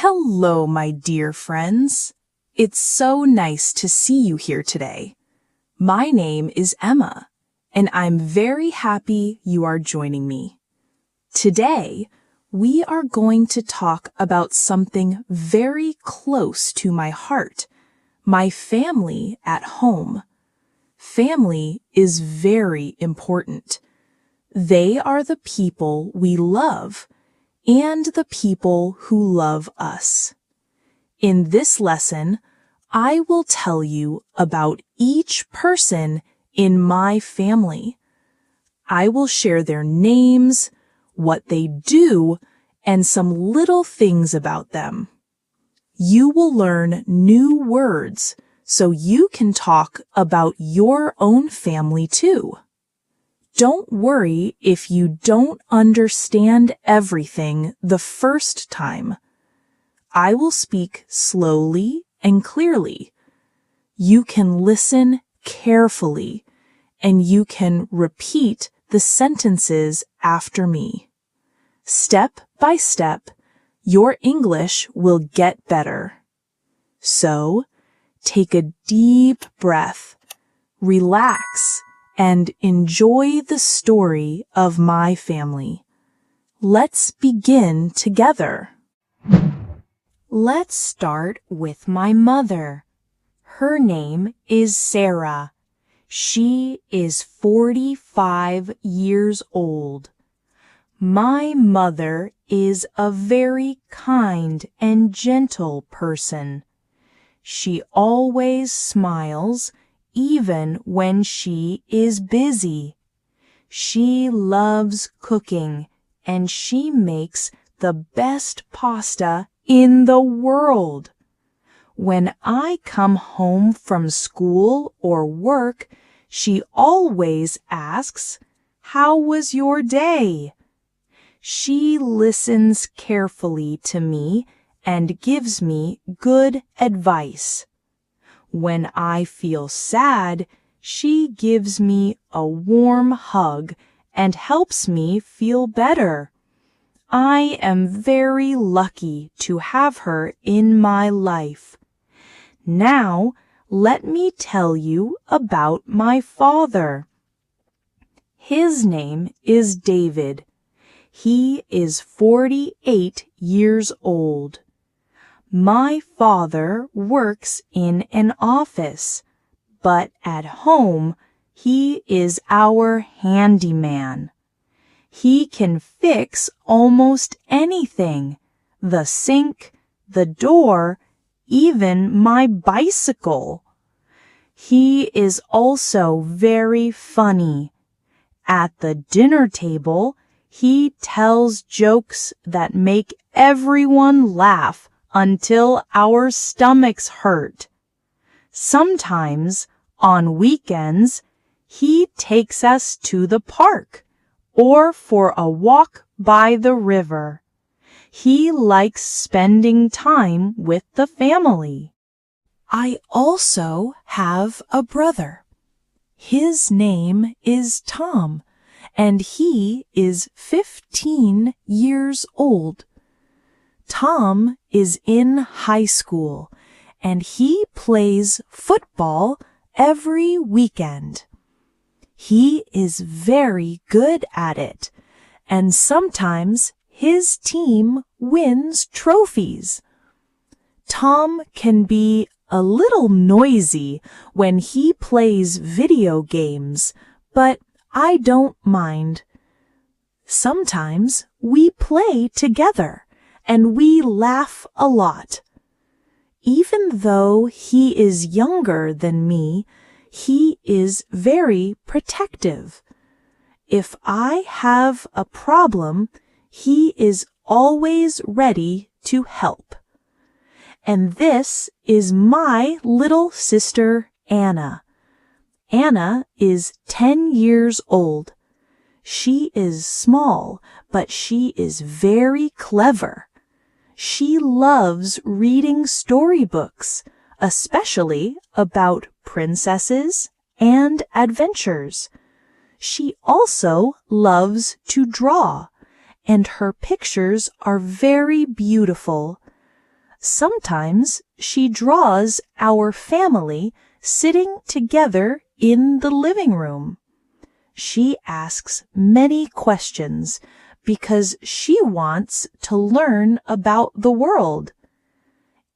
Hello, my dear friends. It's so nice to see you here today. My name is Emma, and I'm very happy you are joining me. Today, we are going to talk about something very close to my heart, my family at home. Family is very important. They are the people we love and the people who love us. In this lesson, I will tell you about each person in my family. I will share their names, what they do, and some little things about them. You will learn new words so you can talk about your own family too. Don't worry if you don't understand everything the first time. I will speak slowly and clearly. You can listen carefully, and you can repeat the sentences after me. Step by step, your English will get better. So, take a deep breath, relax, and enjoy the story of my family. Let's begin together. Let's start with my mother. Her name is Sarah. She is 45 years old. My mother is a very kind and gentle person. She always smiles even when she is busy. She loves cooking and she makes the best pasta in the world. When I come home from school or work, she always asks, "How was your day?" She listens carefully to me and gives me good advice. When I feel sad, she gives me a warm hug and helps me feel better. I am very lucky to have her in my life. Now, let me tell you about my father. His name is David. He is 48 years old. My father works in an office, but at home he is our handyman. He can fix almost anything, the sink, the door, even my bicycle. He is also very funny. At the dinner table, he tells jokes that make everyone laugh until our stomachs hurt. Sometimes, on weekends, he takes us to the park or for a walk by the river. He likes spending time with the family. I also have a brother. His name is Tom, and he is 15 years old. Tom is in high school, and he plays football every weekend. He is very good at it, and sometimes his team wins trophies. Tom can be a little noisy when he plays video games, but I don't mind. Sometimes we play together, and we laugh a lot. Even though he is younger than me, he is very protective. If I have a problem, he is always ready to help. And this is my little sister, Anna. Anna is 10 years old. She is small, but she is very clever. She loves reading storybooks, especially about princesses and adventures. She also loves to draw, and her pictures are very beautiful. Sometimes she draws our family sitting together in the living room. She asks many questions because she wants to learn about the world.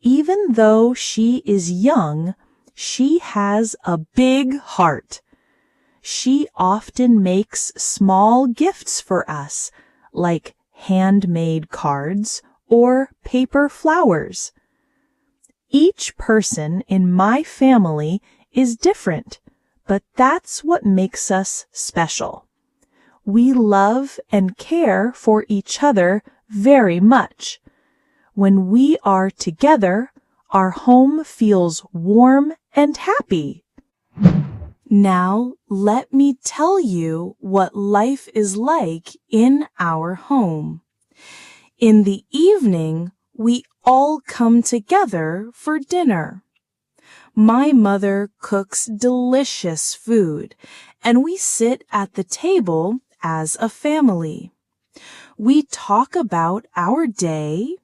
Even though she is young, she has a big heart. She often makes small gifts for us, like handmade cards or paper flowers. Each person in my family is different, but that's what makes us special. We love and care for each other very much. When we are together, our home feels warm and happy. Now, let me tell you what life is like in our home. In the evening, we all come together for dinner. My mother cooks delicious food, and we sit at the table as a family. We talk about our day,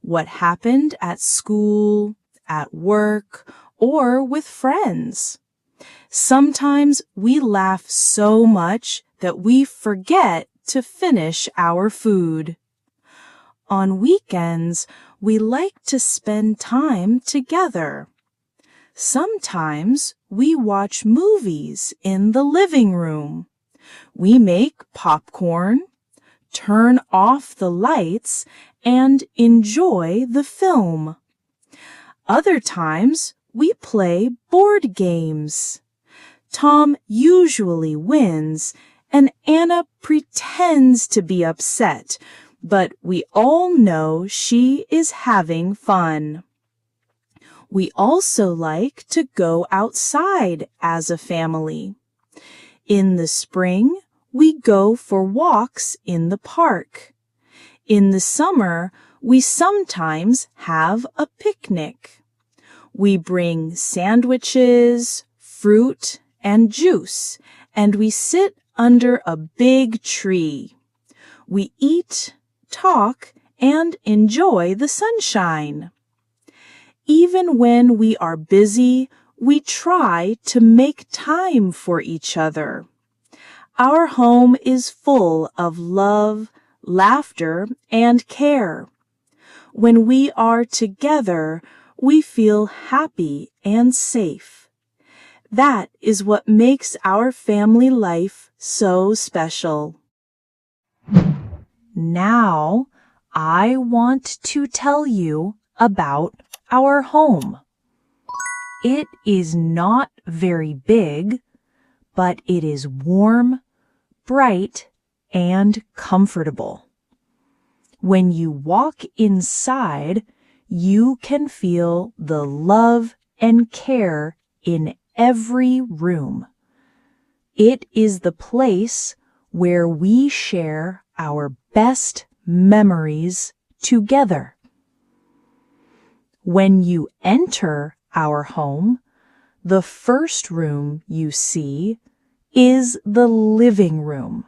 what happened at school, at work, or with friends. Sometimes we laugh so much that we forget to finish our food. On weekends, we like to spend time together. Sometimes we watch movies in the living room. We make popcorn, turn off the lights, and enjoy the film. Other times, we play board games. Tom usually wins, and Anna pretends to be upset, but we all know she is having fun. We also like to go outside as a family. In the spring, we go for walks in the park. In the summer, we sometimes have a picnic. We bring sandwiches, fruit, and juice, and we sit under a big tree. We eat, talk, and enjoy the sunshine. Even when we are busy, we try to make time for each other. Our home is full of love, laughter, and care. When we are together, we feel happy and safe. That is what makes our family life so special. Now, I want to tell you about our home. It is not very big, but it is warm, bright, and comfortable. When you walk inside, you can feel the love and care in every room. It is the place where we share our best memories together. When you enter our home, the first room you see is the living room.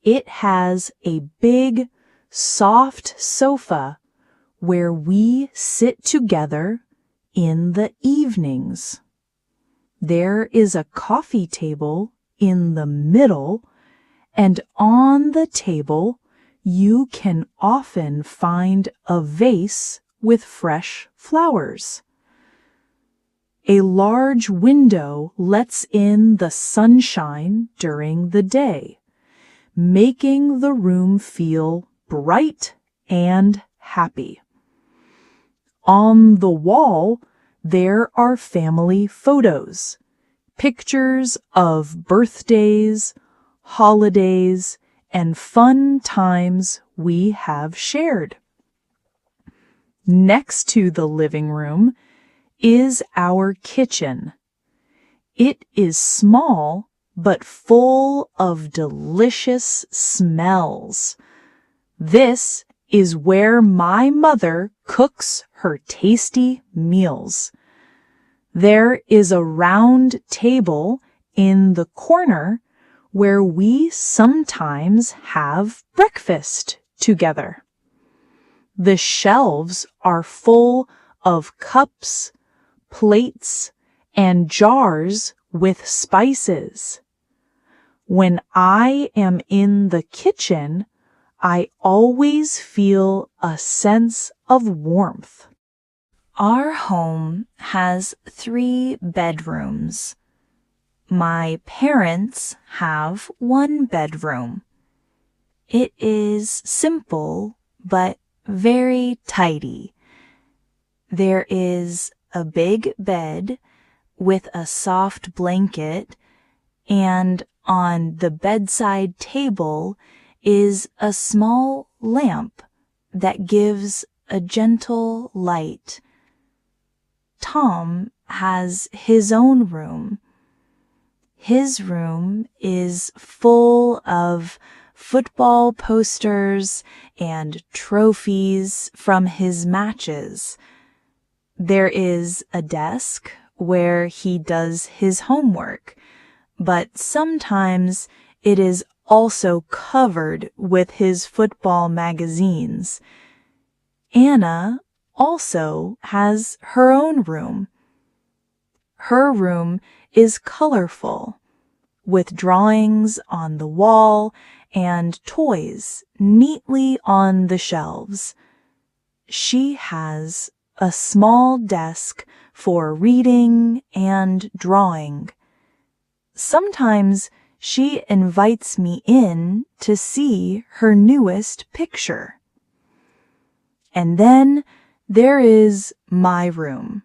It has a big, soft sofa where we sit together in the evenings. There is a coffee table in the middle, and on the table you can often find a vase with fresh flowers. A large window lets in the sunshine during the day, making the room feel bright and happy. On the wall, there are family photos, pictures of birthdays, holidays, and fun times we have shared. Next to the living room is our kitchen. It is small but full of delicious smells. This is where my mother cooks her tasty meals. There is a round table in the corner where we sometimes have breakfast together. The shelves are full of cups, plates, and jars with spices. When I am in the kitchen, I always feel a sense of warmth. Our home has 3 bedrooms. My parents have 1 bedroom. It is simple, but very tidy. There is a big bed with a soft blanket, and on the bedside table is a small lamp that gives a gentle light. Tom has his own room. His room is full of football posters and trophies from his matches. There is a desk where he does his homework, but sometimes it is also covered with his football magazines. Anna also has her own room. Her room is colorful, with drawings on the wall and toys neatly on the shelves. She has a small desk for reading and drawing. Sometimes she invites me in to see her newest picture. And then there is my room.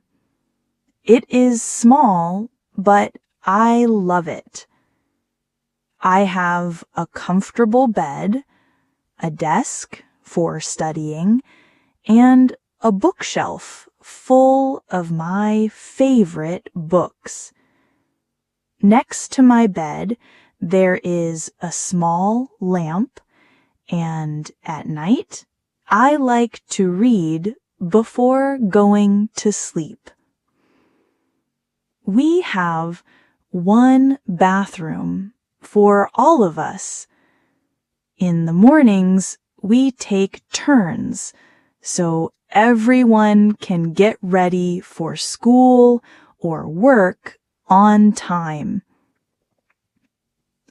It is small, but I love it. I have a comfortable bed, a desk for studying, and a bookshelf full of my favorite books. Next to my bed, there is a small lamp, and at night, I like to read before going to sleep. We have 1 bathroom for all of us. In the mornings, we take turns so everyone can get ready for school or work on time.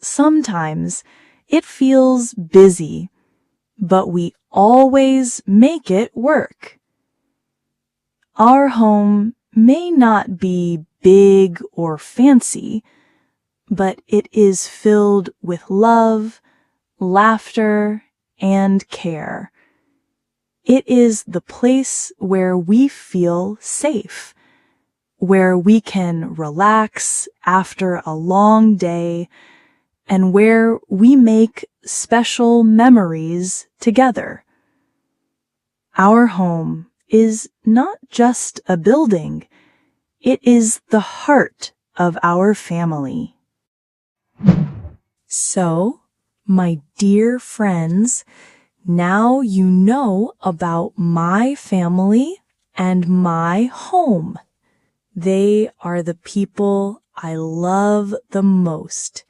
Sometimes it feels busy, but we always make it work. Our home may not be big or fancy, but it is filled with love, laughter, and care. It is the place where we feel safe, where we can relax after a long day, and where we make special memories together. Our home is not just a building, it is the heart of our family. So, my dear friends, now you know about my family and my home. They are the people I love the most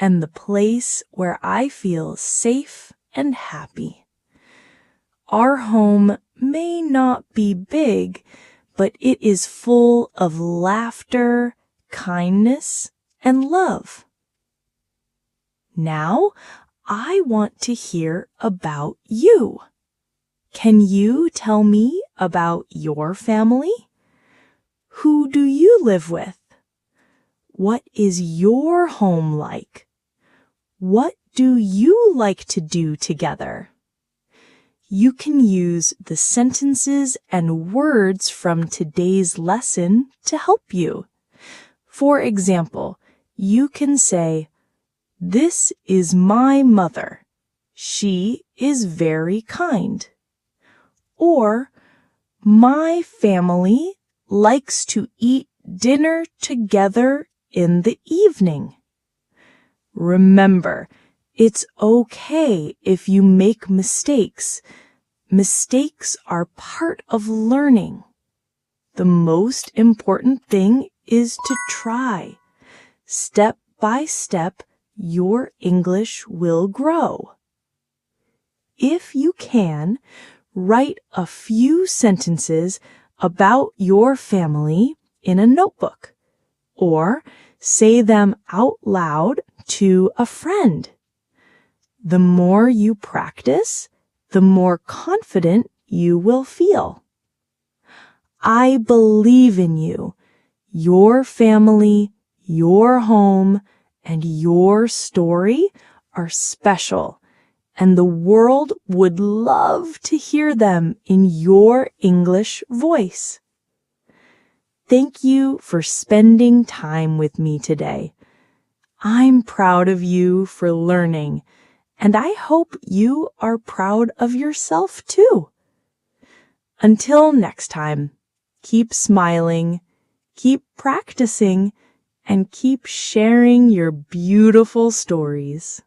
and the place where I feel safe and happy. Our home may not be big, but it is full of laughter, kindness, and love. Now, I want to hear about you. Can you tell me about your family? Who do you live with? What is your home like? What do you like to do together? You can use the sentences and words from today's lesson to help you. For example, you can say, "This is my mother. She is very kind." Or, "My family likes to eat dinner together in the evening." Remember, it's okay if you make mistakes. Mistakes are part of learning. The most important thing is to try. Step by step, your English will grow. If you can, write a few sentences about your family in a notebook, or say them out loud to a friend. The more you practice, the more confident you will feel. I believe in you. Your family, your home, and your story are special, and the world would love to hear them in your English voice. Thank you for spending time with me today. I'm proud of you for learning, and I hope you are proud of yourself too. Until next time, keep smiling, keep practicing, and keep sharing your beautiful stories.